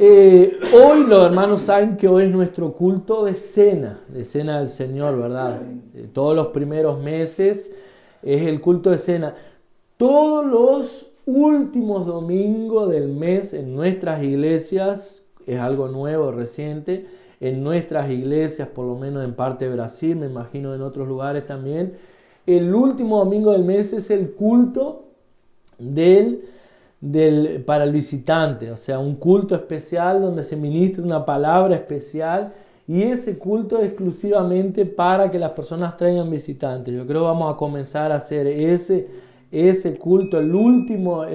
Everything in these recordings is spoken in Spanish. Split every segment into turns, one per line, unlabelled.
Hoy los hermanos saben que hoy es nuestro culto de cena del Señor, ¿verdad? Todos los primeros meses es el culto de cena. Todos los últimos domingos del mes en nuestras iglesias, es algo nuevo, reciente, en nuestras iglesias, por lo menos en parte de Brasil, me imagino en otros lugares también, el último domingo del mes es el culto para el visitante, o sea, un culto especial donde se ministra una palabra especial, y ese culto es exclusivamente para que las personas traigan visitantes. Yo creo que vamos a comenzar a hacer ese culto el último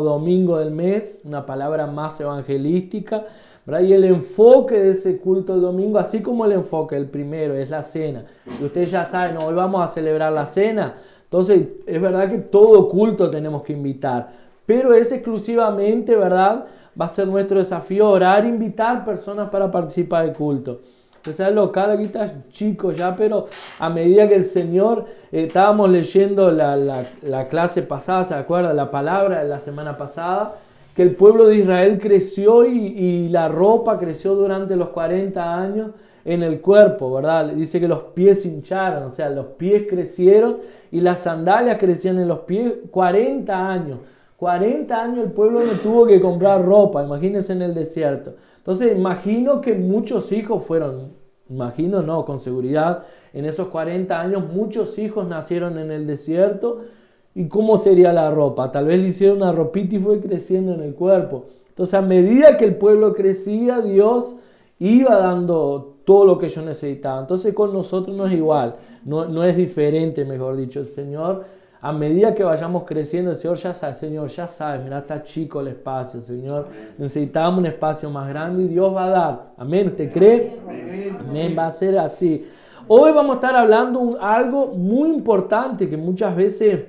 domingo del mes, una palabra más evangelística, ¿verdad? Y el enfoque de ese culto del domingo, así como el enfoque, el primero, es la cena. Y ustedes ya saben, hoy vamos a celebrar la cena, entonces es verdad que todo culto tenemos que invitar. Pero es exclusivamente, ¿verdad? Va a ser nuestro desafío orar e invitar personas para participar del culto. Entonces el local aquí está chico ya, pero a medida que el Señor, estábamos leyendo la clase pasada, ¿se acuerda? La palabra de la semana pasada, que el pueblo de Israel creció y la ropa creció durante los 40 años en el cuerpo, ¿verdad? Dice que los pies se hincharon, o sea, los pies crecieron y las sandalias crecían en los pies 40 años. 40 años el pueblo no tuvo que comprar ropa, imagínense en el desierto. Entonces imagino que muchos hijos con seguridad, en esos 40 años muchos hijos nacieron en el desierto. ¿Y cómo sería la ropa? Tal vez le hicieron una ropita y fue creciendo en el cuerpo. Entonces a medida que el pueblo crecía, Dios iba dando todo lo que ellos necesitaban. Entonces con nosotros no es igual, no es diferente, mejor dicho. El Señor, a medida que vayamos creciendo, el Señor ya sabe, mira, está chico el espacio, Señor, necesitamos un espacio más grande y Dios va a dar. Amén, ¿usted cree? Amén, va a ser así. Hoy vamos a estar hablando algo muy importante que muchas veces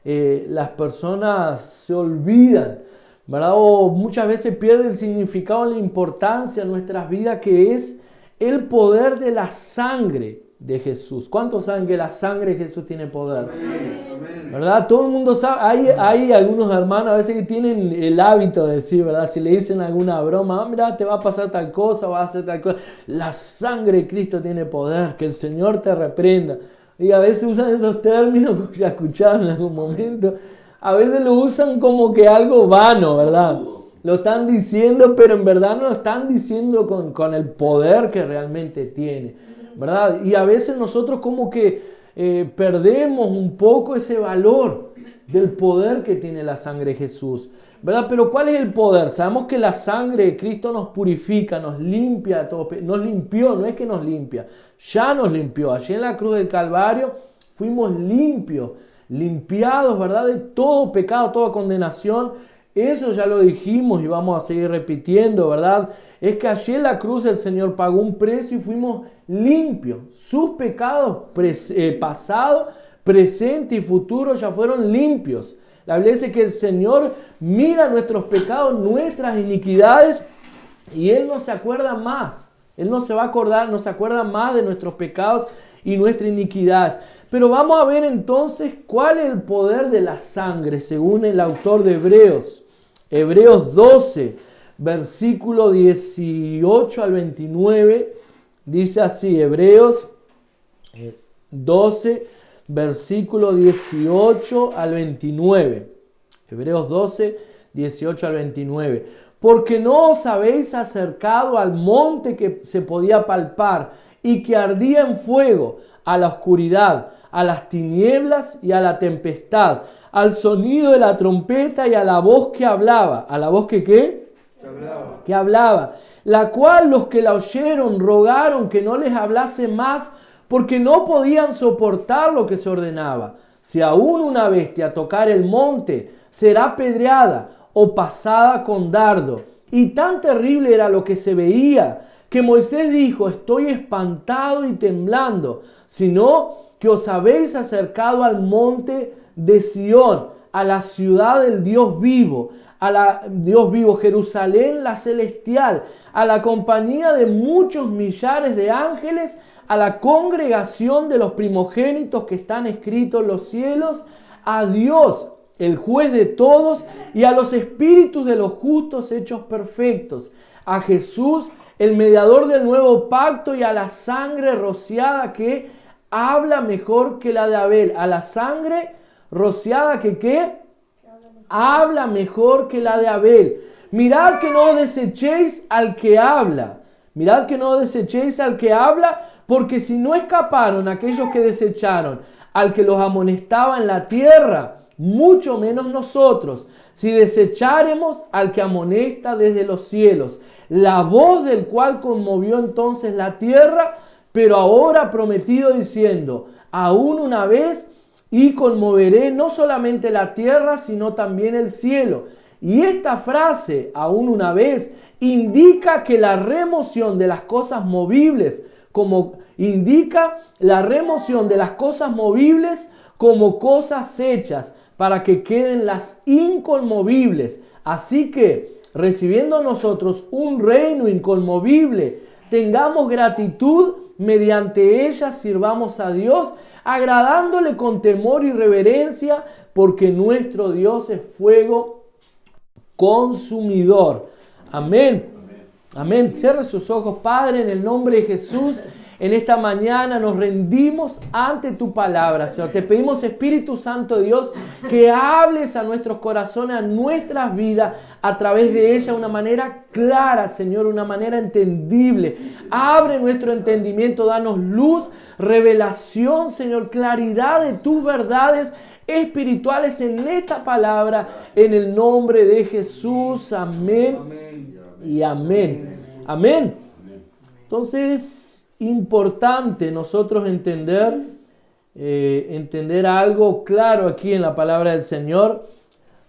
las personas se olvidan, ¿verdad? O muchas veces pierden el significado, la importancia en nuestras vidas, que es el poder de la sangre de Jesús. ¿Cuántos saben que la sangre de Jesús tiene poder? ¿Verdad? Todo el mundo sabe. Hay algunos hermanos a veces que tienen el hábito de decir, ¿verdad? Si le dicen alguna broma, mira, te va a pasar tal cosa, va a hacer tal cosa. La sangre de Cristo tiene poder, que el Señor te reprenda. Y a veces usan esos términos, que ya escucharon en algún momento, a veces lo usan como que algo vano, ¿verdad? Lo están diciendo, pero en verdad no lo están diciendo con el poder que realmente tiene, ¿verdad? Y a veces nosotros como que perdemos un poco ese valor del poder que tiene la sangre de Jesús, ¿verdad? Pero ¿cuál es el poder? Sabemos que la sangre de Cristo nos purifica, nos limpia, nos limpió, no es que nos limpia, ya nos limpió. Allí en la cruz del Calvario fuimos limpiados, ¿verdad? De todo pecado, toda condenación. Eso ya lo dijimos y vamos a seguir repitiendo, ¿verdad? Es que allí en la cruz el Señor pagó un precio y fuimos limpios. Sus pecados pasado, presente y futuro ya fueron limpios. La Biblia dice que el Señor mira nuestros pecados, nuestras iniquidades, y Él no se acuerda más. Él no se va a acordar, no se acuerda más de nuestros pecados y nuestras iniquidades. Pero vamos a ver entonces cuál es el poder de la sangre, según el autor de Hebreos. Hebreos 12, versículo 18 al 29, dice así, Hebreos 12, versículo 18 al 29. Hebreos 12, 18 al 29. Porque no os habéis acercado al monte que se podía palpar y que ardía en fuego, a la oscuridad, a las tinieblas y a la tempestad, al sonido de la trompeta y a la voz que hablaba. ¿A la voz que qué? Que hablaba. La cual los que la oyeron rogaron que no les hablase más, porque no podían soportar lo que se ordenaba. Si aún una bestia tocar el monte, será apedreada o pasada con dardo. Y tan terrible era lo que se veía, que Moisés dijo, estoy espantado y temblando, sino que os habéis acercado al monte de Sión, a la ciudad del Dios vivo, Jerusalén la celestial, a la compañía de muchos millares de ángeles, a la congregación de los primogénitos que están escritos en los cielos, a Dios, el juez de todos, y a los espíritus de los justos hechos perfectos, a Jesús, el mediador del nuevo pacto, y a la sangre rociada que habla mejor que la de Abel. A la sangre rociada que ¿qué? Habla mejor que la de Abel. Mirad que no desechéis al que habla. Mirad que no desechéis al que habla, porque si no escaparon aquellos que desecharon al que los amonestaba en la tierra, mucho menos nosotros, si desecháremos al que amonesta desde los cielos, la voz del cual conmovió entonces la tierra, pero ahora ha prometido diciendo, aún una vez, y conmoveré no solamente la tierra, sino también el cielo. Y esta frase, aún una vez, indica que la remoción de las cosas movibles, como cosas hechas, para que queden las inconmovibles. Así que, recibiendo nosotros un reino inconmovible, tengamos gratitud, mediante ella sirvamos a Dios, agradándole con temor y reverencia, porque nuestro Dios es fuego consumidor. Amén. Amén. Cierre sus ojos, Padre, en el nombre de Jesús. En esta mañana nos rendimos ante tu palabra, Señor. Te pedimos, Espíritu Santo de Dios, que hables a nuestros corazones, a nuestras vidas, a través de ella, de una manera clara, Señor, una manera entendible. Abre nuestro entendimiento, danos luz, revelación, Señor, claridad de tus verdades espirituales en esta palabra, en el nombre de Jesús. Amén y amén. Amén. Entonces, importante nosotros entender algo claro aquí en la palabra del Señor,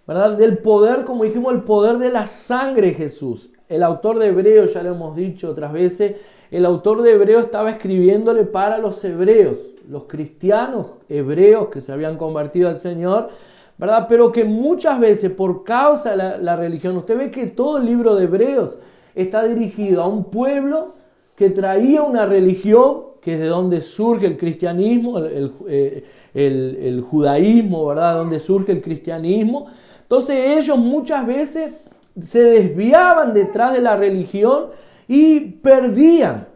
¿verdad? Del poder, como dijimos, el poder de la sangre de Jesús. El autor de Hebreos, ya lo hemos dicho otras veces, el autor de Hebreos estaba escribiéndole para los hebreos, los cristianos hebreos que se habían convertido al Señor, ¿verdad? Pero que muchas veces por causa de la religión, usted ve que todo el libro de Hebreos está dirigido a un pueblo que traía una religión, que es de donde surge el cristianismo, el judaísmo, ¿verdad? Donde surge el cristianismo. Entonces ellos muchas veces se desviaban detrás de la religión y perdían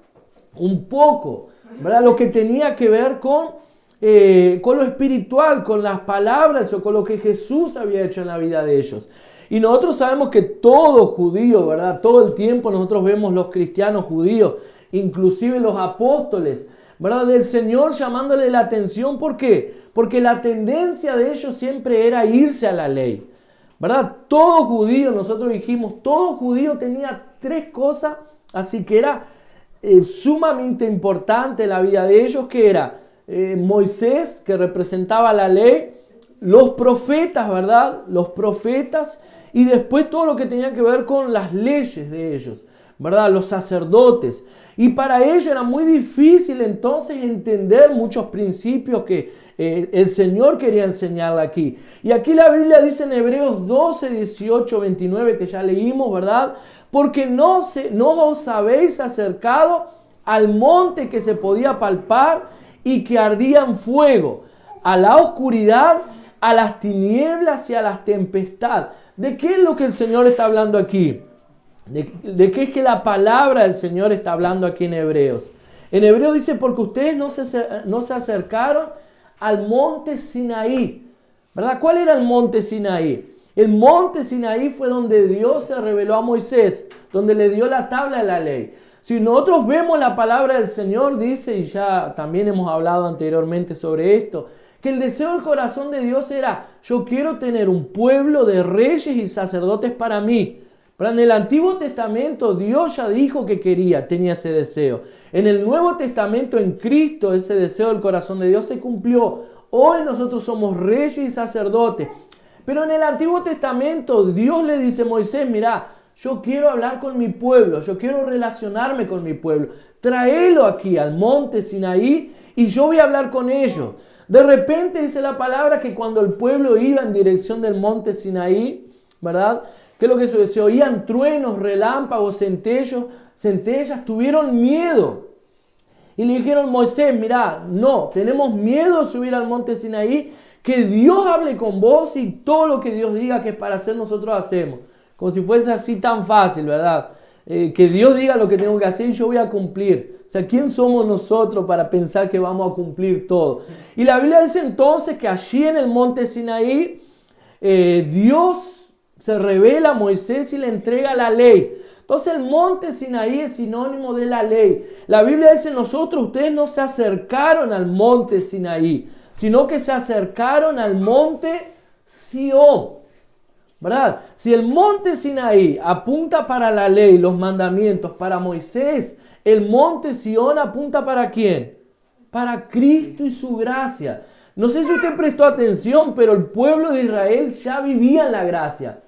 un poco, ¿verdad? Lo que tenía que ver con lo espiritual, con las palabras o con lo que Jesús había hecho en la vida de ellos. Y nosotros sabemos que todo judío, ¿verdad? Todo el tiempo nosotros vemos los cristianos judíos, inclusive los apóstoles, ¿verdad? Del Señor llamándole la atención. ¿Por qué? Porque la tendencia de ellos siempre era irse a la ley, ¿verdad? Todo judío, nosotros dijimos, todo judío tenía tres cosas, así que era sumamente importante en la vida de ellos, que era Moisés, que representaba la ley, los profetas, ¿verdad? Los profetas, y después todo lo que tenía que ver con las leyes de ellos, ¿verdad? Los sacerdotes. Y para ellos era muy difícil entonces entender muchos principios que el Señor quería enseñarle aquí. Y aquí la Biblia dice en Hebreos 12, 18, 29, que ya leímos, ¿verdad? Porque no os habéis acercado al monte que se podía palpar y que ardía en fuego, a la oscuridad, a las tinieblas y a las tempestades. ¿De qué es lo que el Señor está hablando aquí? ¿De qué es que la palabra del Señor está hablando aquí en Hebreos? En Hebreos dice, porque ustedes no se acercaron al monte Sinaí, ¿verdad? ¿Cuál era el monte Sinaí? El monte Sinaí fue donde Dios se reveló a Moisés, donde le dio la tabla de la ley. Si nosotros vemos la palabra del Señor, dice, y ya también hemos hablado anteriormente sobre esto, que el deseo del corazón de Dios era, yo quiero tener un pueblo de reyes y sacerdotes para mí. Pero en el Antiguo Testamento Dios ya dijo que tenía ese deseo. En el Nuevo Testamento, en Cristo, ese deseo del corazón de Dios se cumplió. Hoy nosotros somos reyes y sacerdotes. Pero en el Antiguo Testamento Dios le dice a Moisés, mira, yo quiero hablar con mi pueblo, yo quiero relacionarme con mi pueblo. Tráelo aquí al monte Sinaí y yo voy a hablar con ellos. De repente dice la palabra que cuando el pueblo iba en dirección del monte Sinaí, ¿verdad? ¿Qué es lo que sucedió? Se oían truenos, relámpagos, centellas, tuvieron miedo. Y le dijeron, Moisés, mira, no, tenemos miedo de subir al monte Sinaí, Que Dios hable con vos y todo lo que Dios diga que es para hacer, nosotros hacemos. Como si fuese así tan fácil, ¿verdad? Que Dios diga lo que tengo que hacer y yo voy a cumplir. O sea, ¿quién somos nosotros para pensar que vamos a cumplir todo? Y la Biblia dice entonces que allí en el monte Sinaí, Dios se revela a Moisés y le entrega la ley. Entonces el monte Sinaí es sinónimo de la ley. La Biblia dice, ustedes no se acercaron al monte Sinaí, sino que se acercaron al monte Sión. ¿Verdad? Si el monte Sinaí apunta para la ley, los mandamientos, para Moisés, el monte Sión apunta ¿para quién? Para Cristo y su gracia. No sé si usted prestó atención, pero el pueblo de Israel ya vivía en la gracia.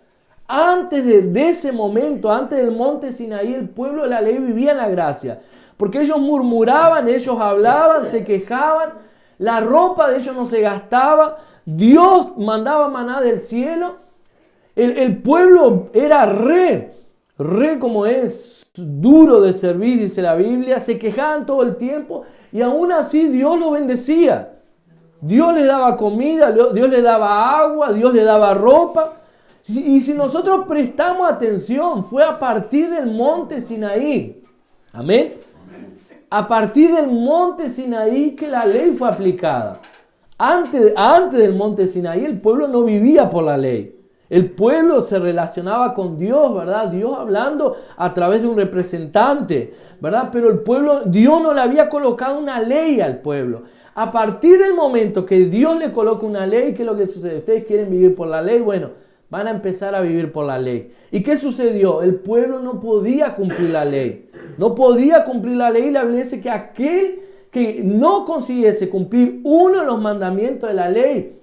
Antes de ese momento, antes del monte Sinaí, el pueblo de la ley vivía en la gracia. Porque ellos murmuraban, ellos hablaban, se quejaban, la ropa de ellos no se gastaba, Dios mandaba maná del cielo. El pueblo era re como es, duro de servir, dice la Biblia, se quejaban todo el tiempo y aún así Dios los bendecía. Dios les daba comida, Dios les daba agua, Dios les daba ropa. Y si nosotros prestamos atención, fue a partir del monte Sinaí. Amén. A partir del monte Sinaí que la ley fue aplicada. Antes del monte Sinaí el pueblo no vivía por la ley. El pueblo se relacionaba con Dios, ¿verdad? Dios hablando a través de un representante, ¿verdad? Pero el pueblo, Dios no le había colocado una ley al pueblo. A partir del momento que Dios le coloca una ley, ¿qué es lo que sucede? ¿Ustedes quieren vivir por la ley? Bueno, van a empezar a vivir por la ley. ¿Y qué sucedió? El pueblo no podía cumplir la ley. No podía cumplir la ley. La Biblia dice que aquel que no consiguiese cumplir uno de los mandamientos de la ley,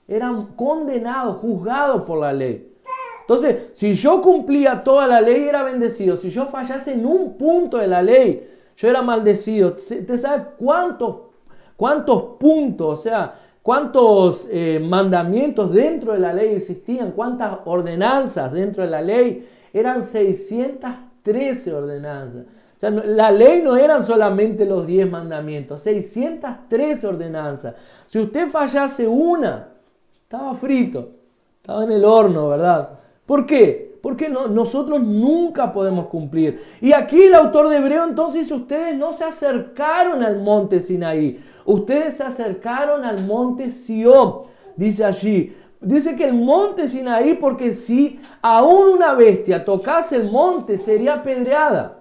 eran condenados, juzgados por la ley. Entonces, si yo cumplía toda la ley, era bendecido. Si yo fallase en un punto de la ley, yo era maldecido. ¿Usted sabe cuántos puntos, o sea, cuántos mandamientos dentro de la ley existían? ¿Cuántas ordenanzas dentro de la ley? Eran 613 ordenanzas. O sea, la ley no eran solamente los 10 mandamientos, 613 ordenanzas. Si usted fallase una, estaba frito, estaba en el horno, ¿verdad? ¿Por qué? Porque nosotros nunca podemos cumplir. Y aquí el autor de Hebreo entonces dice, ustedes no se acercaron al monte Sinaí, ustedes se acercaron al monte Sión, dice allí. Dice que el monte Sinaí, porque si aún una bestia tocase el monte, sería apedreada.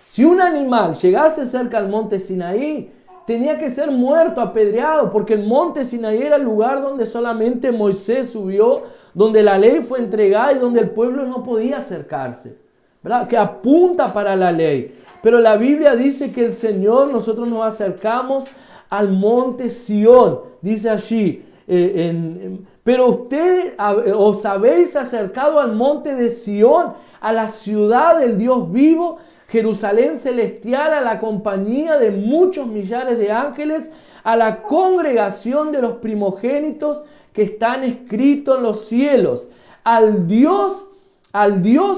Si un animal llegase cerca al monte Sinaí, tenía que ser muerto, apedreado, porque el monte Sinaí era el lugar donde solamente Moisés subió, donde la ley fue entregada y donde el pueblo no podía acercarse, ¿verdad? Que apunta para la ley. Pero la Biblia dice que el Señor, nosotros nos acercamos al monte Sión, dice allí, pero ustedes os habéis acercado al monte de Sión, a la ciudad del Dios vivo, Jerusalén celestial, a la compañía de muchos millares de ángeles, a la congregación de los primogénitos que están escritos en los cielos, al Dios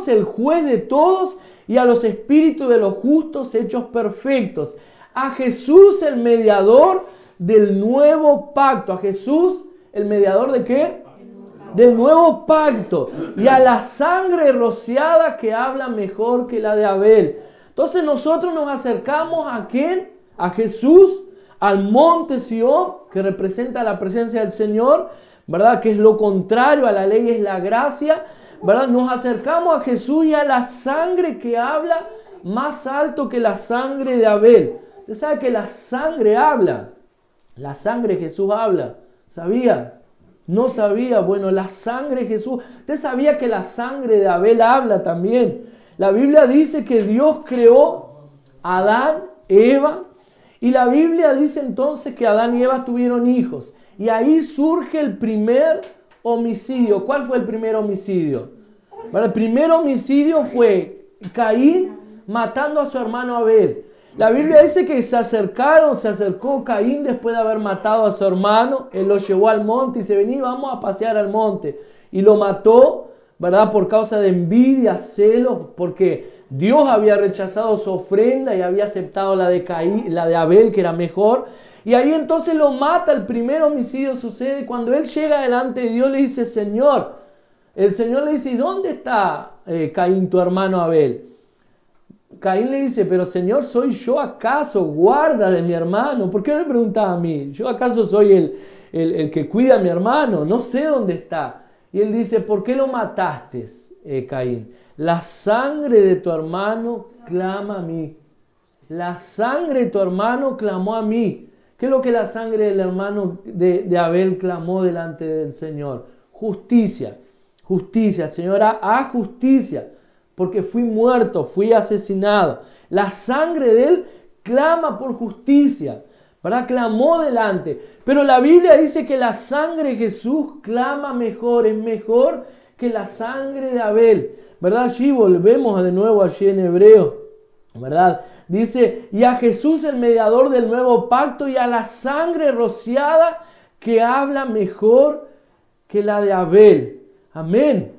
el juez de todos y a los espíritus de los justos hechos perfectos, a Jesús el mediador del nuevo pacto. ¿A Jesús el mediador de qué? Del nuevo pacto, y a la sangre rociada que habla mejor que la de Abel. Entonces nosotros nos acercamos ¿a quién? A Jesús, al monte Sión, que representa la presencia del Señor, ¿verdad? Que es lo contrario a la ley, es la gracia, ¿verdad? Nos acercamos a Jesús y a la sangre que habla más alto que la sangre de Abel. Usted sabe que la sangre habla, la sangre de Jesús habla, ¿sabía? No sabía. Bueno, la sangre de Jesús. ¿Usted sabía que la sangre de Abel habla también? La Biblia dice que Dios creó a Adán, Eva, y la Biblia dice entonces que Adán y Eva tuvieron hijos. Y ahí surge el primer homicidio. ¿Cuál fue el primer homicidio? Bueno, el primer homicidio fue Caín matando a su hermano Abel. La Biblia dice que se acercó Caín después de haber matado a su hermano. Él lo llevó al monte y dice, vení, vamos a pasear al monte. Y lo mató, ¿verdad? Por causa de envidia, celos, porque Dios había rechazado su ofrenda y había aceptado la de Abel, que era mejor. Y ahí entonces lo mata. El primer homicidio sucede cuando él llega delante de Dios, le dice, Señor. El Señor le dice, ¿y dónde está Caín, tu hermano Abel? Caín le dice, pero Señor, ¿soy yo acaso guarda de mi hermano? ¿Por qué me preguntaba a mí? ¿Yo acaso soy el que cuida a mi hermano? No sé dónde está. Y él dice, ¿por qué lo mataste, Caín? La sangre de tu hermano clama a mí. La sangre de tu hermano clamó a mí. ¿Qué es lo que la sangre del hermano de Abel clamó delante del Señor? Justicia. Justicia. Señora, haz justicia. Porque fui muerto, fui asesinado. La sangre de él clama por justicia. ¿Verdad? Clamó delante. Pero la Biblia dice que la sangre de Jesús clama mejor. Es mejor que la sangre de Abel. ¿Verdad? Allí volvemos de nuevo allí en Hebreos. ¿Verdad? Dice, y a Jesús el mediador del nuevo pacto y a la sangre rociada que habla mejor que la de Abel. Amén.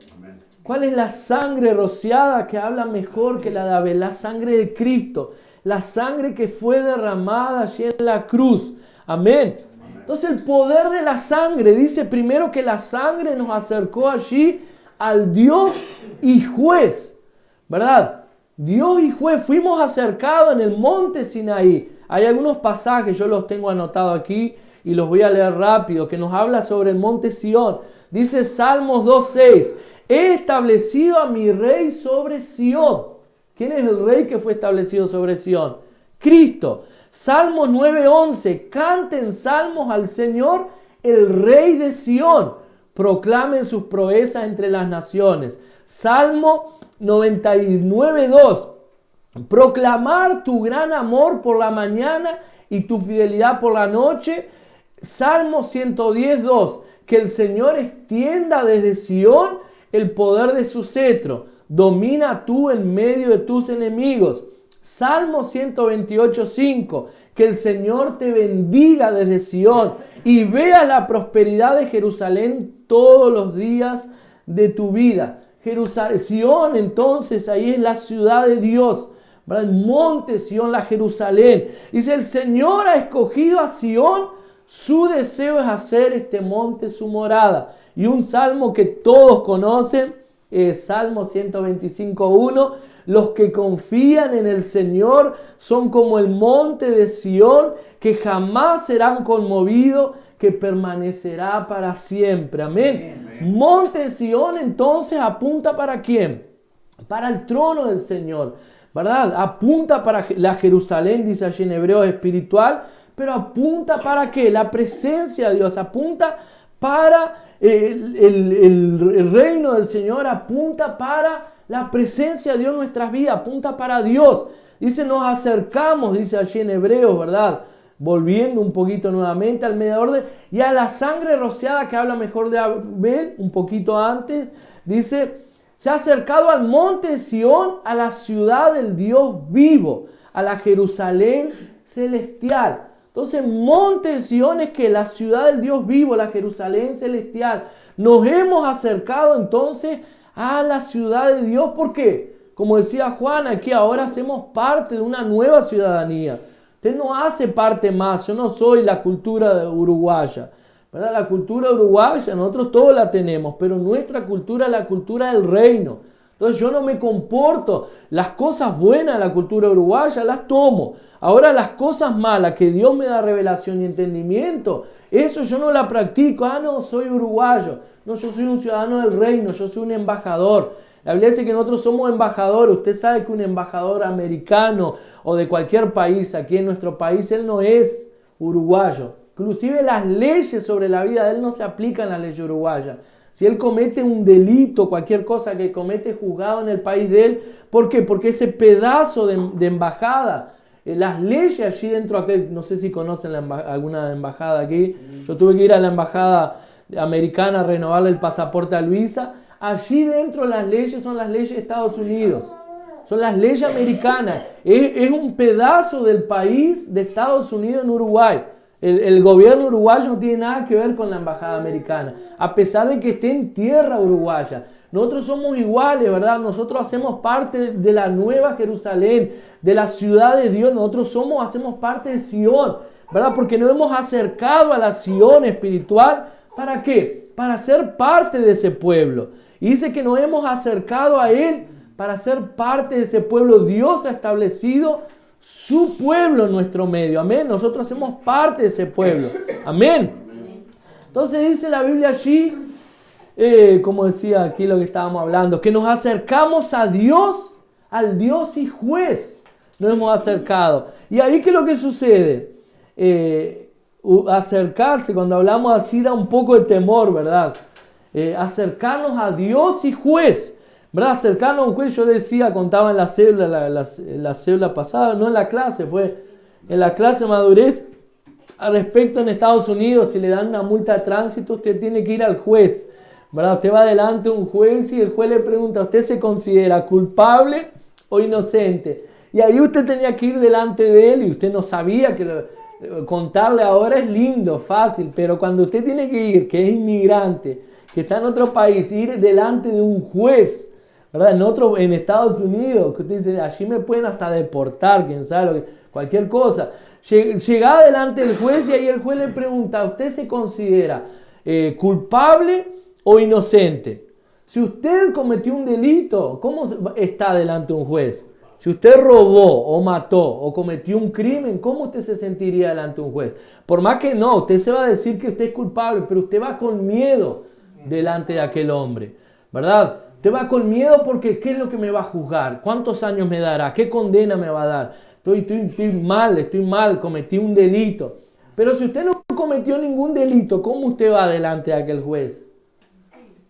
¿Cuál es la sangre rociada que habla mejor que la de Abel? La sangre de Cristo. La sangre que fue derramada allí en la cruz. Amén. Entonces el poder de la sangre, dice primero que la sangre nos acercó allí al Dios y juez. ¿Verdad? Dios y juez, fuimos acercados en el monte Sinaí. Hay algunos pasajes, yo los tengo anotados aquí y los voy a leer rápido, que nos habla sobre el monte Sión. Dice Salmos 2:6, he establecido a mi rey sobre Sión. ¿Quién es el rey que fue establecido sobre Sión? Cristo. Salmos 9:11, canten salmos al Señor, el rey de Sión. Proclamen sus proezas entre las naciones. Salmo 99:2, proclamar tu gran amor por la mañana y tu fidelidad por la noche. Salmo 110:2, que el Señor extienda desde Sión el poder de su cetro. Domina tú en medio de tus enemigos. Salmo 128:5, que el Señor te bendiga desde Sión y veas la prosperidad de Jerusalén todos los días de tu vida. Sión, entonces, ahí es la ciudad de Dios, ¿verdad? El monte Sión, la Jerusalén. Dice, el Señor ha escogido a Sión, su deseo es hacer este monte su morada. Y un salmo que todos conocen, Salmo 125:1, los que confían en el Señor son como el monte de Sión, que jamás serán conmovidos, que permanecerá para siempre. Amén. Monte de Sión entonces apunta ¿para quién? Para el trono del Señor, ¿verdad? Apunta para la Jerusalén, dice allí en Hebreos, espiritual, pero apunta ¿para qué? La presencia de Dios, apunta para el reino del Señor, apunta para la presencia de Dios en nuestras vidas, apunta para Dios. Dice, nos acercamos, dice allí en Hebreos, ¿verdad? Volviendo un poquito nuevamente al mediador y a la sangre rociada que habla mejor de Abel, un poquito antes, dice, se ha acercado al monte de Sión, a la ciudad del Dios vivo, a la Jerusalén celestial. Entonces, monte de Sión es que la ciudad del Dios vivo, la Jerusalén celestial. Nos hemos acercado entonces a la ciudad de Dios. ¿Por qué? Como decía Juan, aquí ahora hacemos parte de una nueva ciudadanía. Usted no hace parte más. Yo no soy la cultura uruguaya, ¿verdad? La cultura uruguaya, nosotros todos la tenemos, pero nuestra cultura es la cultura del reino. Entonces yo no me comporto. Las cosas buenas de la cultura uruguaya las tomo. Ahora las cosas malas que Dios me da revelación y entendimiento, eso yo no la practico. No, soy uruguayo. No, yo soy un ciudadano del reino, yo soy un embajador. La Biblia dice que nosotros somos embajadores. Usted sabe que un embajador americano o de cualquier país, aquí en nuestro país, él no es uruguayo. Inclusive las leyes sobre la vida de él no se aplican a las leyes uruguayas. Si él comete un delito, cualquier cosa que comete juzgado en el país de él, ¿por qué? Porque ese pedazo de embajada, las leyes allí dentro, no sé si conocen alguna embajada aquí, yo tuve que ir a la embajada americana a renovarle el pasaporte a Luisa. Allí dentro las leyes son las leyes de Estados Unidos, son las leyes americanas, es un pedazo del país de Estados Unidos en Uruguay. El gobierno uruguayo no tiene nada que ver con la embajada americana, a pesar de que esté en tierra uruguaya. nosotros somos iguales, ¿verdad? Nosotros hacemos parte de la nueva Jerusalén, de la ciudad de Dios. Nosotros hacemos parte de Sion, ¿verdad? Porque nos hemos acercado a la Sion espiritual. ¿Para qué? Para ser parte de ese pueblo. Y dice que nos hemos acercado a Él para ser parte de ese pueblo. Dios ha establecido su pueblo en nuestro medio. Amén. Nosotros hacemos parte de ese pueblo. Amén. Entonces dice la Biblia allí, como decía aquí lo que estábamos hablando, que nos acercamos a Dios, al Dios y juez. Nos hemos acercado. Y ahí, ¿qué es lo que sucede? Acercarse, cuando hablamos así, da un poco de temor, ¿verdad? Acercarnos a Dios y juez, ¿verdad? Acercarnos a un juez, yo decía, contaba en la célula pasada, no en la clase, fue en la clase de madurez. Al respecto, en Estados Unidos, si le dan una multa de tránsito, usted tiene que ir al juez, ¿verdad? Usted va delante de un juez y el juez le pregunta, ¿usted se considera culpable o inocente? Y ahí usted tenía que ir delante de él y usted no sabía que contarle ahora es lindo, fácil, pero cuando usted tiene que ir, que es inmigrante, que está en otro país, ir delante de un juez, ¿verdad? En Estados Unidos, que usted dice, allí me pueden hasta deportar, quién sabe, cualquier cosa. Llega delante del juez y ahí el juez le pregunta, ¿usted se considera culpable o inocente? Si usted cometió un delito, ¿cómo está delante de un juez? Si usted robó o mató o cometió un crimen, ¿cómo usted se sentiría delante de un juez? Por más que no, usted se va a decir que usted es culpable, pero usted va con miedo delante de aquel hombre, ¿verdad? Usted va con miedo porque ¿qué es lo que me va a juzgar? ¿Cuántos años me dará? ¿Qué condena me va a dar? Estoy mal, cometí un delito. Pero si usted no cometió ningún delito, ¿cómo usted va delante de aquel juez?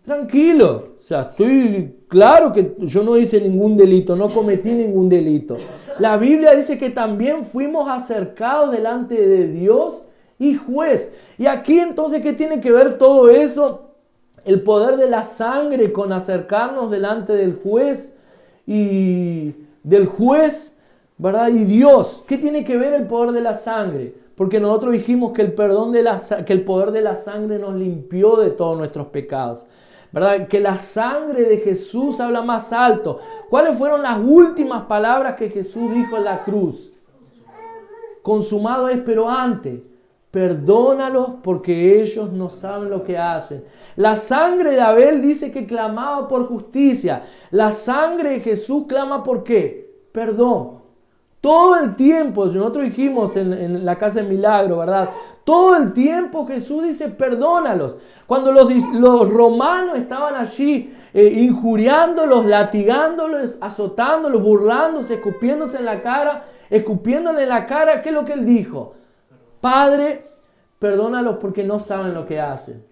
Tranquilo, o sea, estoy claro que yo no hice ningún delito, no cometí ningún delito. La Biblia dice que también fuimos acercados delante de Dios y juez. Y aquí entonces, ¿qué tiene que ver todo eso? El poder de la sangre con acercarnos delante del juez y del juez, ¿verdad? Y Dios. ¿Qué tiene que ver el poder de la sangre? Porque nosotros dijimos que el poder de la sangre nos limpió de todos nuestros pecados, ¿verdad? Que la sangre de Jesús habla más alto. ¿Cuáles fueron las últimas palabras que Jesús dijo en la cruz? Consumado es, pero antes, perdónalos porque ellos no saben lo que hacen. La sangre de Abel dice que clamaba por justicia. La sangre de Jesús clama por ¿qué? Perdón. Todo el tiempo, nosotros dijimos en la casa de milagro, ¿verdad? Todo el tiempo Jesús dice perdónalos. Cuando los romanos estaban allí injuriándolos, latigándolos, azotándolos, burlándose, escupiéndose en la cara, escupiéndole en la cara, ¿qué es lo que él dijo? Padre, perdónalos porque no saben lo que hacen.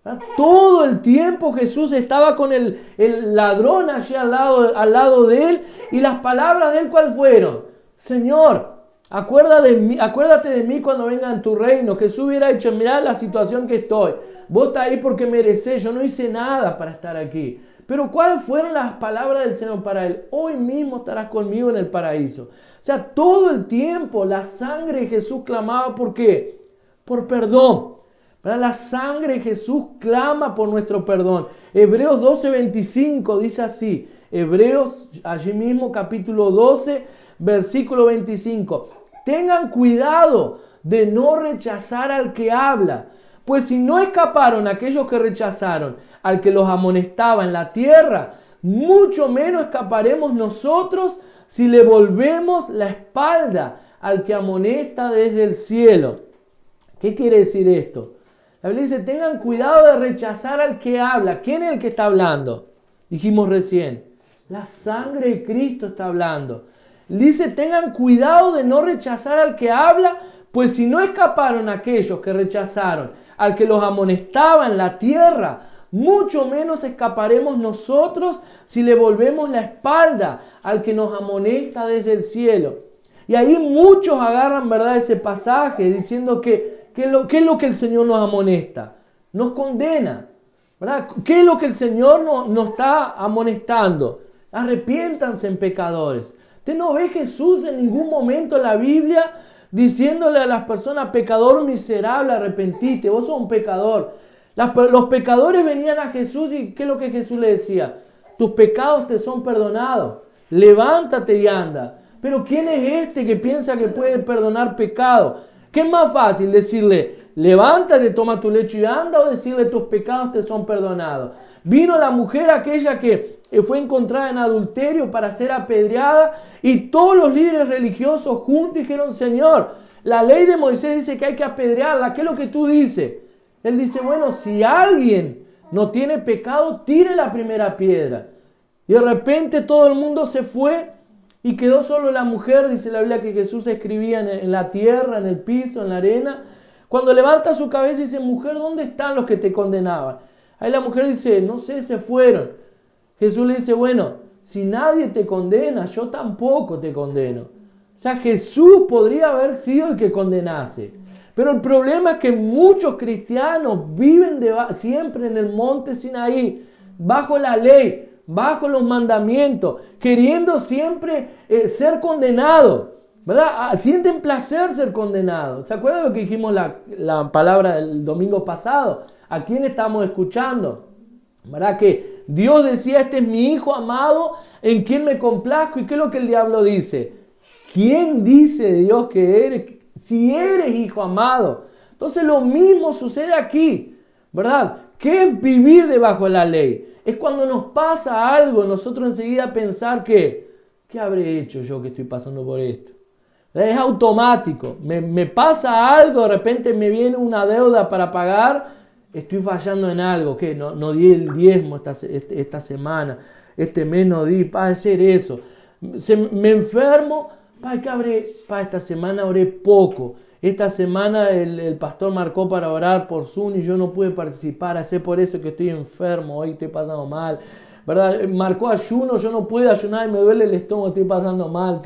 ¿Verdad? Todo el tiempo Jesús estaba con el ladrón allí al lado de él, y las palabras de él, ¿cuáles fueron? Señor, acuérdate de mí cuando venga en tu reino. Jesús hubiera dicho, mirá la situación que estoy. Vos estás ahí porque merecés, yo no hice nada para estar aquí. Pero ¿cuáles fueron las palabras del Señor para él? Hoy mismo estarás conmigo en el paraíso. O sea, todo el tiempo la sangre de Jesús clamaba, ¿por qué? Por perdón. ¿Verdad? La sangre de Jesús clama por nuestro perdón. Hebreos 12:25 dice así. Hebreos, allí mismo, capítulo 12, versículo 25. Tengan cuidado de no rechazar al que habla, pues si no escaparon aquellos que rechazaron al que los amonestaba en la tierra, mucho menos escaparemos nosotros si le volvemos la espalda al que amonesta desde el cielo. ¿Qué quiere decir esto? La Biblia dice, tengan cuidado de rechazar al que habla. ¿Quién es el que está hablando? Dijimos recién, la sangre de Cristo está hablando. Dice, tengan cuidado de no rechazar al que habla, pues si no escaparon aquellos que rechazaron al que los amonestaba en la tierra, mucho menos escaparemos nosotros si le volvemos la espalda al que nos amonesta desde el cielo. Y ahí muchos agarran, ¿verdad?, ese pasaje diciendo que ¿qué es lo que el Señor nos amonesta? Nos condena, ¿verdad? ¿Qué es lo que el Señor nos está amonestando? Arrepiéntanse en pecadores. Usted no ve Jesús en ningún momento en la Biblia diciéndole a las personas, pecador miserable, arrepentite, vos sos un pecador. Los pecadores venían a Jesús y ¿qué es lo que Jesús le decía? Tus pecados te son perdonados. Levántate y anda. Pero ¿quién es este que piensa que puede perdonar pecado? ¿Qué es más fácil decirle, levántate, toma tu lecho y anda, o decirle tus pecados te son perdonados? Vino la mujer aquella que fue encontrada en adulterio para ser apedreada y todos los líderes religiosos juntos dijeron, Señor, la ley de Moisés dice que hay que apedrearla. ¿Qué es lo que tú dices? Él dice, bueno, si alguien no tiene pecado, tire la primera piedra. Y de repente todo el mundo se fue y quedó solo la mujer. Dice la Biblia que Jesús escribía en la tierra, en el piso, en la arena. Cuando levanta su cabeza y dice, mujer, ¿dónde están los que te condenaban? Ahí la mujer dice, no sé, se fueron. Jesús le dice, bueno, si nadie te condena, yo tampoco te condeno. O sea, Jesús podría haber sido el que condenase. Pero el problema es que muchos cristianos viven siempre en el monte Sinaí, bajo la ley, bajo los mandamientos, queriendo siempre ser condenados, ¿verdad? Sienten placer ser condenados. ¿Se acuerdan de lo que dijimos la palabra del domingo pasado? ¿A quién estamos escuchando? ¿Verdad? Que Dios decía, este es mi hijo amado, en quien me complazco. ¿Y qué es lo que el diablo dice? ¿Quién dice de Dios que eres? Si eres hijo amado. Entonces lo mismo sucede aquí, ¿verdad? ¿Qué es vivir debajo de la ley? Es cuando nos pasa algo, nosotros enseguida pensar que, ¿qué habré hecho yo que estoy pasando por esto? Es automático. Me pasa algo, de repente me viene una deuda para pagar, estoy fallando en algo, que no di el diezmo esta semana, este mes no di, para hacer eso. Me enfermo, ¿qué habré? Esta semana oré poco. Esta semana el pastor marcó para orar por Zoom y yo no pude participar. Es por eso que estoy enfermo, hoy estoy pasando mal, ¿verdad? Marcó ayuno, yo no pude ayunar y me duele el estómago, estoy pasando mal,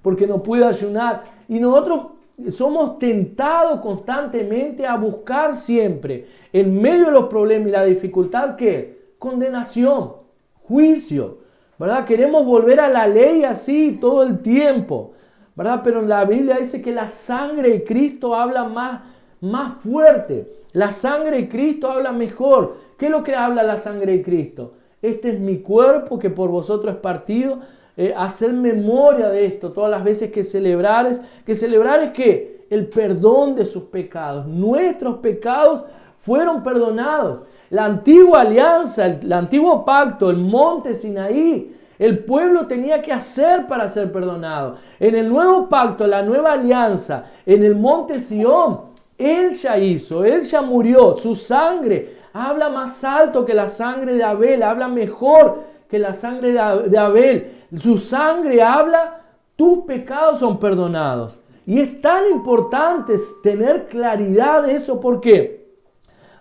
porque no pude ayunar. Y nosotros somos tentados constantemente a buscar siempre, en medio de los problemas y la dificultad, ¿qué? Condenación, juicio, ¿verdad? Queremos volver a la ley así todo el tiempo, ¿verdad? Pero en la Biblia dice que la sangre de Cristo habla más fuerte. La sangre de Cristo habla mejor. ¿Qué es lo que habla la sangre de Cristo? Este es mi cuerpo que por vosotros es partido. Hacer memoria de esto todas las veces que celebrares. Que celebrar es ¿qué? El perdón de sus pecados. Nuestros pecados fueron perdonados. La antigua alianza, el antiguo pacto, el monte Sinaí, el pueblo tenía que hacer para ser perdonado. En el nuevo pacto, la nueva alianza, en el monte Sión, Él ya hizo, Él ya murió. Su sangre habla más alto que la sangre de Abel, habla mejor que la sangre de Abel. Su sangre habla, tus pecados son perdonados. Y es tan importante tener claridad de eso. ¿Por qué?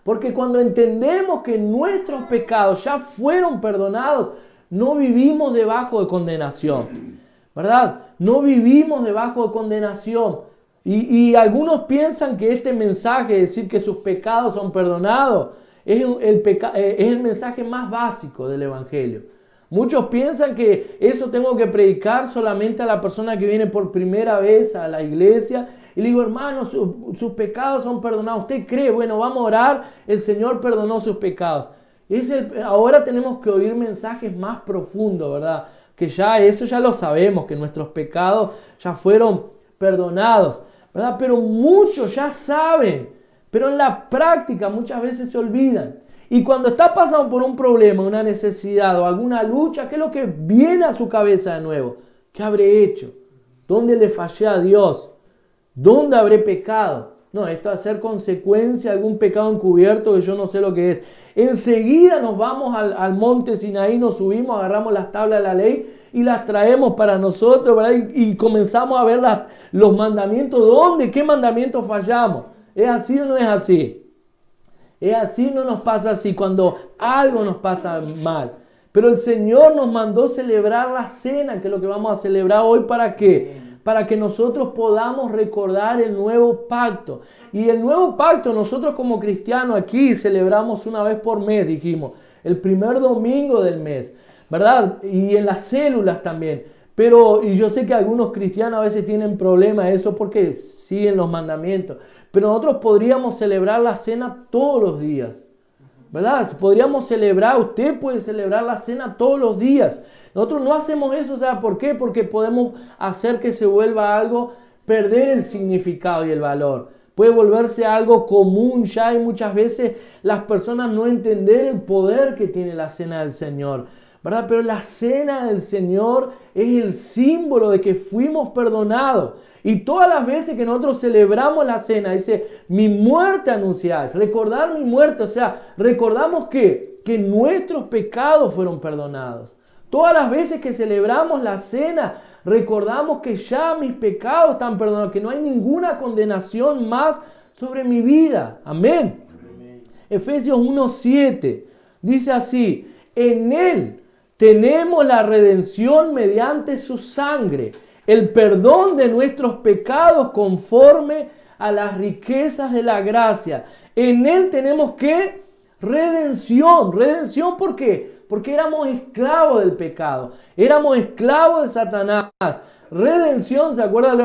Porque cuando entendemos que nuestros pecados ya fueron perdonados, no vivimos debajo de condenación, ¿verdad? No vivimos debajo de condenación. Y algunos piensan que este mensaje, decir que sus pecados son perdonados, es el mensaje más básico del Evangelio. Muchos piensan que eso tengo que predicar solamente a la persona que viene por primera vez a la iglesia. Y le digo, hermano, sus pecados son perdonados. ¿Usted cree? Bueno, vamos a orar. El Señor perdonó sus pecados. Ahora tenemos que oír mensajes más profundos, ¿verdad? Que eso ya lo sabemos, que nuestros pecados ya fueron perdonados, ¿verdad? Pero muchos ya saben, pero en la práctica muchas veces se olvidan. Y cuando está pasando por un problema, una necesidad o alguna lucha, ¿qué es lo que viene a su cabeza de nuevo? ¿Qué habré hecho? ¿Dónde le fallé a Dios? ¿Dónde habré pecado? No, esto va a ser consecuencia de algún pecado encubierto que yo no sé lo que es. Enseguida nos vamos al monte Sinaí, nos subimos, agarramos las tablas de la ley y las traemos para nosotros, ¿verdad? Y comenzamos a ver los mandamientos. ¿Dónde? ¿Qué mandamientos fallamos? ¿Es así o no es así? Es así, no nos pasa así cuando algo nos pasa mal. Pero el Señor nos mandó celebrar la cena, que es lo que vamos a celebrar hoy. ¿Para qué? Para que nosotros podamos recordar el nuevo pacto. Y el nuevo pacto nosotros como cristianos aquí celebramos una vez por mes, dijimos. El primer domingo del mes, ¿verdad? Y en las células también. Y yo sé que algunos cristianos a veces tienen problemas eso porque siguen los mandamientos. Pero nosotros podríamos celebrar la cena todos los días. ¿verdad? Podríamos celebrar, usted puede celebrar la cena todos los días. Nosotros no hacemos eso, ¿sabe por qué? Porque podemos hacer que se vuelva algo, perder el significado y el valor. Puede volverse algo común ya, y muchas veces las personas no entender el poder que tiene la cena del Señor, ¿verdad? Pero la cena del Señor es el símbolo de que fuimos perdonados. Y todas las veces que nosotros celebramos la cena, dice, mi muerte anunciáis, recordar mi muerte, o sea, recordamos que nuestros pecados fueron perdonados. Todas las veces que celebramos la cena, recordamos que ya mis pecados están perdonados, que no hay ninguna condenación más sobre mi vida. Amén. Amén. Efesios 1:7 dice así, en Él tenemos la redención mediante su sangre, el perdón de nuestros pecados conforme a las riquezas de la gracia. En Él tenemos ¿qué? Redención. ¿Redención por qué? Porque éramos esclavos del pecado, éramos esclavos de Satanás. Redención, ¿se acuerdan?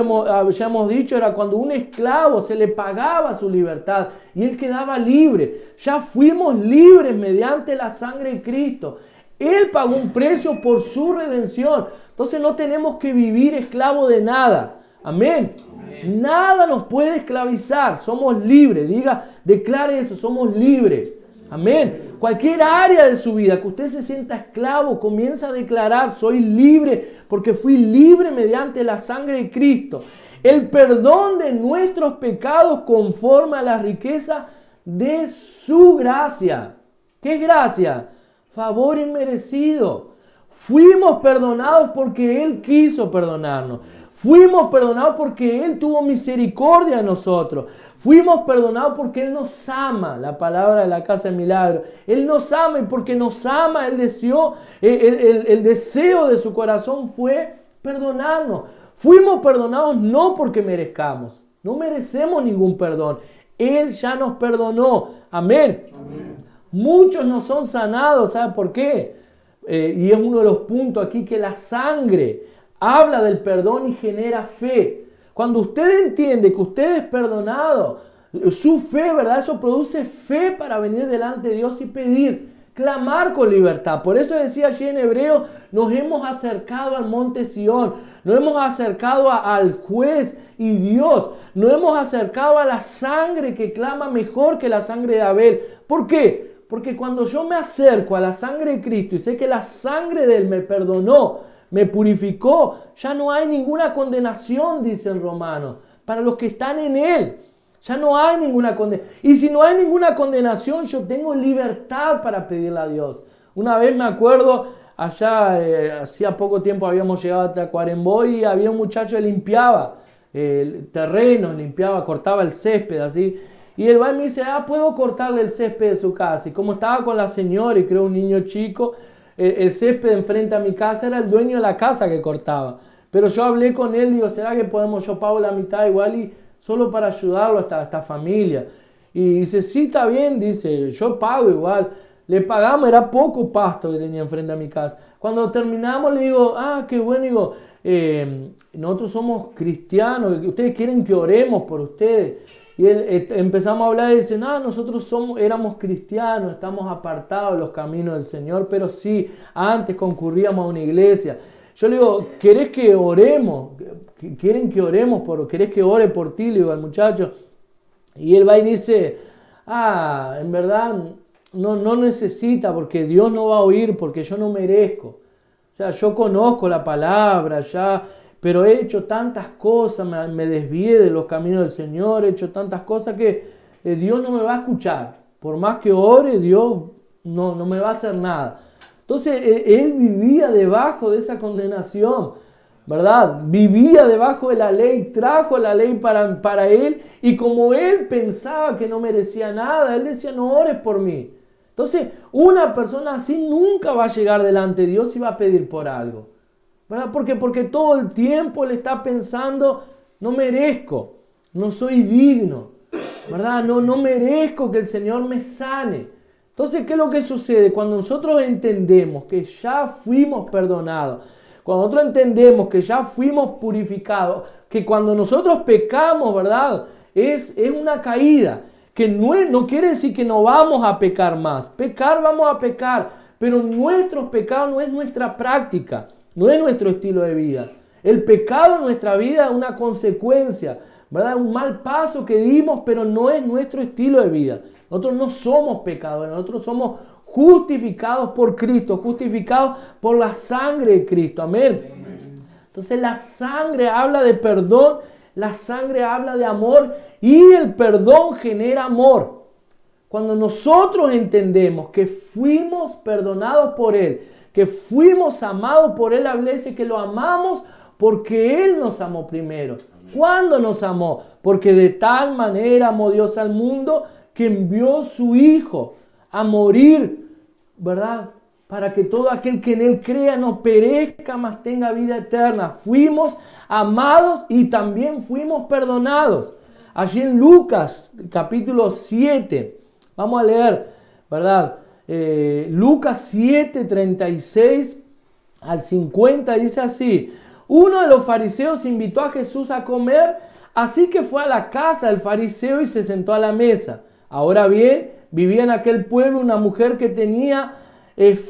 Ya hemos dicho, era cuando un esclavo se le pagaba su libertad y él quedaba libre. Ya fuimos libres mediante la sangre de Cristo. Él pagó un precio por su redención. Entonces no tenemos que vivir esclavos de nada. Amén. Amén. Nada nos puede esclavizar. Somos libres. Declare eso, somos libres. Amén. Cualquier área de su vida que usted se sienta esclavo, comienza a declarar, soy libre porque fui libre mediante la sangre de Cristo. El perdón de nuestros pecados conforme a la riqueza de su gracia. ¿Qué es gracia? Favor inmerecido. Fuimos perdonados porque Él quiso perdonarnos. Fuimos perdonados porque Él tuvo misericordia de nosotros. Fuimos perdonados porque Él nos ama, la palabra de la Casa de Milagro. Él nos ama y porque nos ama, Él deseó, el deseo de su corazón fue perdonarnos. Fuimos perdonados no porque merezcamos, no merecemos ningún perdón. Él ya nos perdonó. Amén. Amén. Muchos no son sanados, ¿sabe por qué? Y es uno de los puntos aquí que la sangre habla del perdón y genera fe. Cuando usted entiende que usted es perdonado, su fe, ¿verdad? Eso produce fe para venir delante de Dios y pedir, clamar con libertad. Por eso decía allí en Hebreos, nos hemos acercado al monte Sión, nos hemos acercado al juez y Dios, nos hemos acercado a la sangre que clama mejor que la sangre de Abel. ¿Por qué? Porque cuando yo me acerco a la sangre de Cristo y sé que la sangre de Él me perdonó, me purificó, ya no hay ninguna condenación, dice el Romano, para los que están en Él. Ya no hay ninguna condenación. Y si no hay ninguna condenación, yo tengo libertad para pedirle a Dios. Una vez me acuerdo, allá hacía poco tiempo habíamos llegado a Tacuarembó y había un muchacho que limpiaba el terreno, cortaba el césped así. Y él va y me dice, puedo cortarle el césped de su casa. Y como estaba con la señora y creo un niño chico, el césped enfrente a mi casa era el dueño de la casa que cortaba. Pero yo hablé con él, digo, ¿será que yo pago la mitad igual y solo para ayudarlo a esta familia? Y dice, sí, está bien, dice, yo pago igual. Le pagamos, era poco pasto que tenía enfrente a mi casa. Cuando terminamos le digo, qué bueno, digo, nosotros somos cristianos, ustedes quieren que oremos por ustedes. Y empezamos a hablar y dice, nosotros éramos cristianos, estamos apartados de los caminos del Señor, pero sí, antes concurríamos a una iglesia. Yo le digo, ¿querés que oremos? ¿Quieren que oremos? ¿Querés que ore por ti? Le digo al muchacho. Y él va y dice, en verdad no necesita porque Dios no va a oír, porque yo no merezco. O sea, yo conozco la palabra ya, pero he hecho tantas cosas, me desvié de los caminos del Señor, he hecho tantas cosas que Dios no me va a escuchar. Por más que ore, Dios no me va a hacer nada. Entonces, él vivía debajo de esa condenación, ¿verdad? Vivía debajo de la ley, trajo la ley para él, y como él pensaba que no merecía nada, él decía, no ores por mí. Entonces, una persona así nunca va a llegar delante de Dios y va a pedir por algo. ¿Verdad? Porque todo el tiempo él está pensando, no merezco, no soy digno, ¿verdad? No merezco que el Señor me sane. Entonces, ¿qué es lo que sucede? Cuando nosotros entendemos que ya fuimos perdonados, cuando nosotros entendemos que ya fuimos purificados, que cuando nosotros pecamos, ¿verdad? Es una caída. Que no quiere decir que no vamos a pecar más. Pecar vamos a pecar, pero nuestros pecados no es nuestra práctica, no es nuestro estilo de vida. El pecado en nuestra vida es una consecuencia, ¿verdad? Un mal paso que dimos, pero no es nuestro estilo de vida. Nosotros no somos pecadores, nosotros somos justificados por Cristo, justificados por la sangre de Cristo. Amén. Entonces la sangre habla de perdón, la sangre habla de amor y el perdón genera amor. Cuando nosotros entendemos que fuimos perdonados por Él, que fuimos amados por Él, la Biblia dice que lo amamos porque Él nos amó primero. ¿Cuándo nos amó? Porque de tal manera amó Dios al mundo que envió su Hijo a morir, ¿verdad? Para que todo aquel que en Él crea no perezca, mas tenga vida eterna. Fuimos amados y también fuimos perdonados. Allí en Lucas, capítulo 7, vamos a leer, ¿verdad? Lucas 7, 36 al 50, dice así: uno de los fariseos invitó a Jesús a comer, así que fue a la casa del fariseo y se sentó a la mesa. Ahora bien, vivía en aquel pueblo una mujer que tenía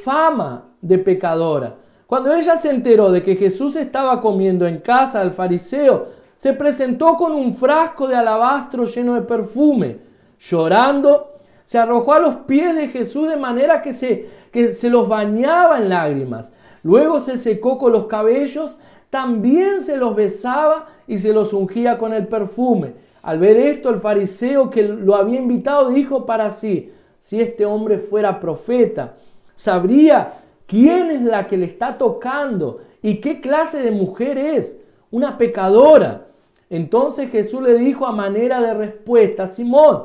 fama de pecadora. Cuando ella se enteró de que Jesús estaba comiendo en casa del fariseo, se presentó con un frasco de alabastro lleno de perfume. Llorando, se arrojó a los pies de Jesús de manera que se los bañaba en lágrimas. Luego se secó con los cabellos, también se los besaba y se los ungía con el perfume. Al ver esto, el fariseo que lo había invitado dijo para sí: si este hombre fuera profeta, sabría quién es la que le está tocando y qué clase de mujer es, una pecadora. Entonces Jesús le dijo a manera de respuesta: Simón,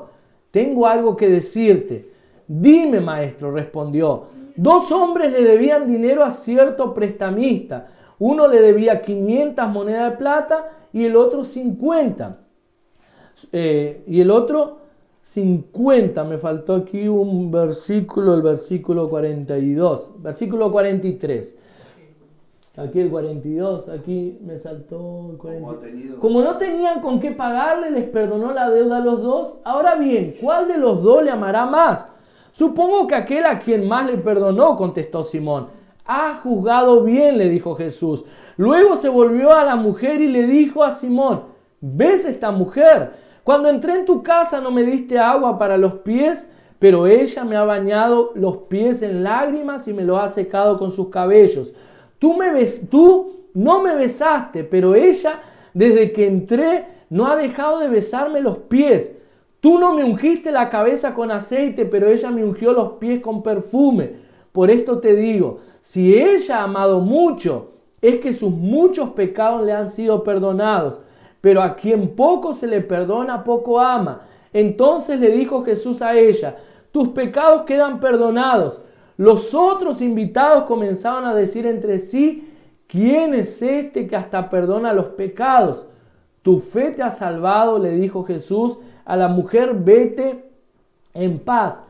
tengo algo que decirte. Dime, maestro, respondió. 2 hombres le debían dinero a cierto prestamista. Uno le debía 500 monedas de plata y el otro 50. Me faltó aquí un versículo, el versículo 42, versículo 43. Aquí el 42, aquí me saltó el 42. Como no tenían con qué pagarle, les perdonó la deuda a los dos. Ahora bien, ¿cuál de los dos le amará más? Supongo que aquel a quien más le perdonó, contestó Simón. Ha juzgado bien, le dijo Jesús. Luego se volvió a la mujer y le dijo a Simón: ¿ves esta mujer? Cuando entré en tu casa no me diste agua para los pies, pero ella me ha bañado los pies en lágrimas y me los ha secado con sus cabellos. Tú no me besaste, pero ella, desde que entré, no ha dejado de besarme los pies. Tú no me ungiste la cabeza con aceite, pero ella me ungió los pies con perfume. Por esto te digo, si ella ha amado mucho, es que sus muchos pecados le han sido perdonados. Pero a quien poco se le perdona, poco ama. Entonces le dijo Jesús a ella: tus pecados quedan perdonados. Los otros invitados comenzaron a decir entre sí: ¿quién es este que hasta perdona los pecados? Tu fe te ha salvado, le dijo Jesús a la mujer: vete en paz.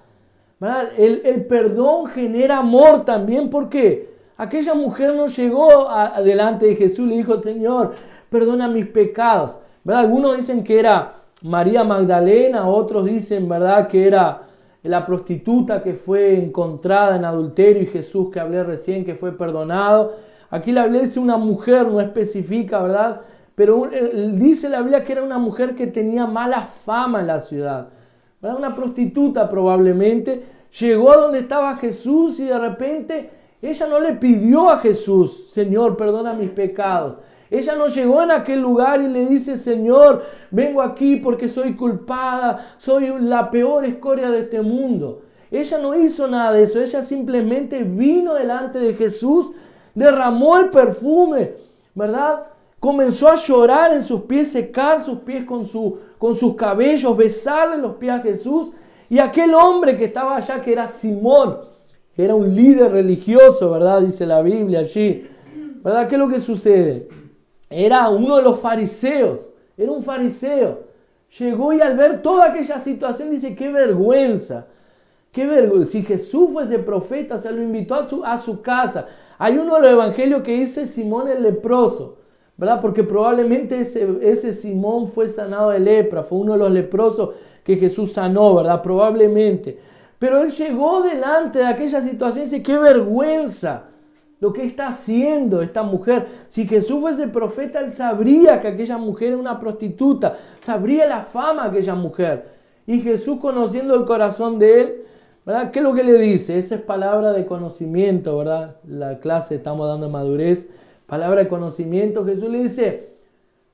¿Verdad? El perdón genera amor también. ¿Por qué? Aquella mujer no llegó delante de Jesús y le dijo: Señor, perdona mis pecados. ¿Verdad? Algunos dicen que era María Magdalena, otros dicen, ¿verdad?, que era la prostituta que fue encontrada en adulterio y Jesús, que hablé recién, que fue perdonado. Aquí la Biblia dice una mujer, no especifica, ¿verdad? Pero dice la Biblia que era una mujer que tenía mala fama en la ciudad, ¿verdad? Una prostituta probablemente. Llegó a donde estaba Jesús y de repente ella no le pidió a Jesús: Señor, perdona mis pecados. Ella no llegó en aquel lugar y le dice: Señor, vengo aquí porque soy culpada, soy la peor escoria de este mundo. Ella no hizo nada de eso. Ella simplemente vino delante de Jesús, derramó el perfume, ¿verdad? Comenzó a llorar en sus pies, secar sus pies con sus cabellos, besarle los pies a Jesús. Y aquel hombre que estaba allá, que era Simón, que era un líder religioso, ¿verdad? Dice la Biblia allí, ¿verdad? ¿Qué es lo que sucede? Era uno de los fariseos, era un fariseo. Llegó y al ver toda aquella situación dice: qué vergüenza, qué vergüenza. Si Jesús fuese profeta, se lo invitó a su casa. Hay uno de los evangelios que dice Simón el leproso, ¿verdad? Porque probablemente ese Simón fue sanado de lepra, fue uno de los leprosos que Jesús sanó, ¿verdad? Probablemente. Pero él llegó delante de aquella situación y dice, qué vergüenza lo que está haciendo esta mujer. Si Jesús fuese profeta, él sabría que aquella mujer era una prostituta, sabría la fama de aquella mujer. Y Jesús, conociendo el corazón de él, ¿verdad? ¿Qué es lo que le dice? Esa es palabra de conocimiento, ¿verdad? La clase estamos dando madurez, palabra de conocimiento. Jesús le dice,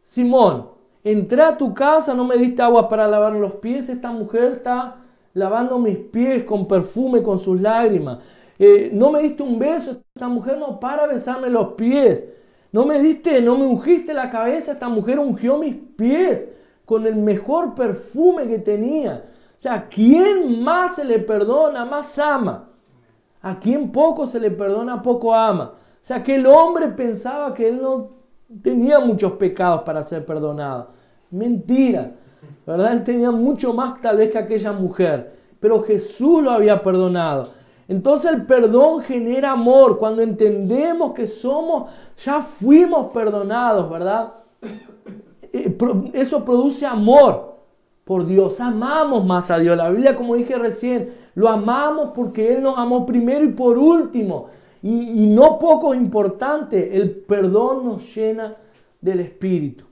Simón, entré a tu casa, no me diste agua para lavar los pies, esta mujer está lavando mis pies con perfume, con sus lágrimas. No me diste un beso, esta mujer no para besarme los pies. No me ungiste la cabeza, esta mujer ungió mis pies con el mejor perfume que tenía. O sea, ¿a quién más se le perdona, más ama? A quien poco se le perdona, poco ama. O sea, que el hombre pensaba que él no tenía muchos pecados para ser perdonado. Mentira, ¿verdad? Él tenía mucho más tal vez que aquella mujer, pero Jesús lo había perdonado. Entonces el perdón genera amor. Cuando entendemos que ya fuimos perdonados, ¿verdad? Eso produce amor por Dios. Amamos más a Dios. La Biblia, como dije recién, lo amamos porque Él nos amó primero y por último. Y no poco importante, el perdón nos llena del Espíritu.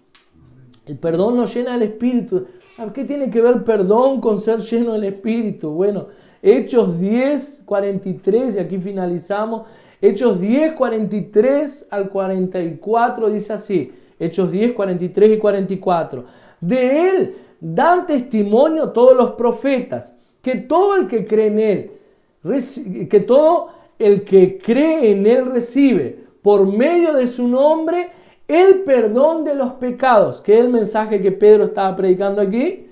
El perdón nos llena del Espíritu. ¿Qué tiene que ver perdón con ser lleno del Espíritu? Bueno, Hechos 10, 43, y aquí finalizamos. Hechos 10, 43 al 44 dice así. Hechos 10, 43 y 44. De Él dan testimonio todos los profetas, que todo el que cree en Él, recibe por medio de su nombre el perdón de los pecados, que es el mensaje que Pedro estaba predicando aquí.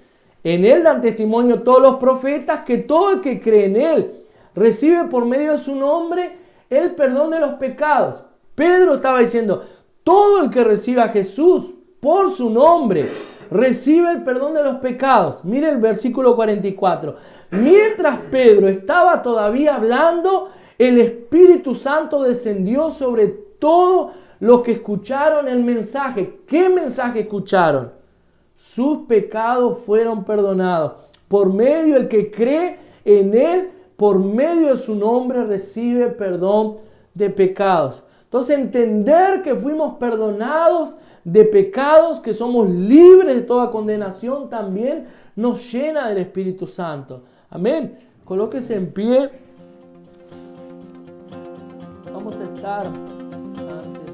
En Él dan testimonio todos los profetas, que todo el que cree en Él recibe por medio de su nombre el perdón de los pecados. Pedro estaba diciendo, todo el que recibe a Jesús por su nombre recibe el perdón de los pecados. Mire el versículo 44. Mientras Pedro estaba todavía hablando, el Espíritu Santo descendió sobre todos los que escucharon el mensaje. ¿Qué mensaje escucharon? Sus pecados fueron perdonados. Por medio del que cree en Él, por medio de su nombre recibe perdón de pecados. Entonces, entender que fuimos perdonados de pecados, que somos libres de toda condenación, también nos llena del Espíritu Santo. Amén. Colóquese en pie. Vamos a estar ante